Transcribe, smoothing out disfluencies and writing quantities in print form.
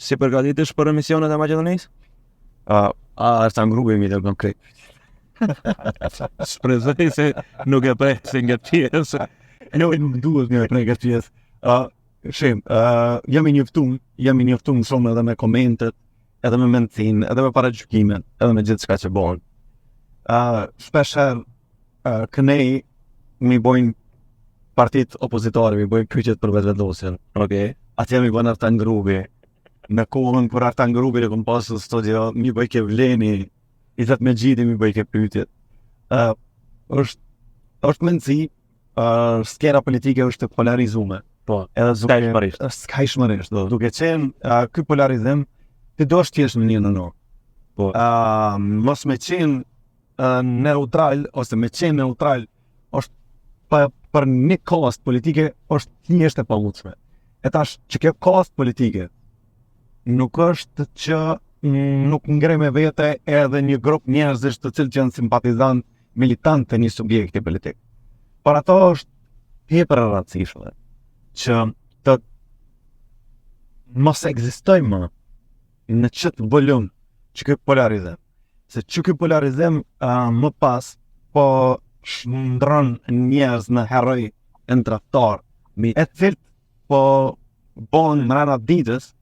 si përgatitesh për emisionet e Maqedonisë? Është në grupi mi të konkret. Shpresoj se nuk e presin nga pjesë. Nuk duhet një prej këtë pjesë. Jam i njoftum shumë edhe me komentet, edhe me mendin, edhe me paragjykimet, edhe me gjithë çka që bën. Shpeshherë kënej mi bojnë partit opozitare, mi bojnë pyetjet për vetëvendosjen. Okej. Atje mi bën ata në grupi. Në kohën kur ata në grupi e kom pasur studio, mi bëj ke vleni, i thët me gjiti mi bëj ke pyetjet. Është mendsi, skena politike është polarizuar. Po, edhe skajshmërisht. Duke qenë ky polarizim, ti do është tjesh në një në no. Po. Mos me qenë neutral, ose me qenë neutral, është për një kost politike, është thjesht e pamundshme. E tash që kjo kost politike, nuk është që nuk ngre me vete edhe një grup njerëzish të cilë që janë simpatizant, militant të një subjekti politik. Por ato është tepër e rëndësishme që të mos ekzistoj më në qëtë volum që ky polarizim. Se që ky polarizim më pas po shndron njerëz në heroj e në traktar, e cilët po bon mrena ditës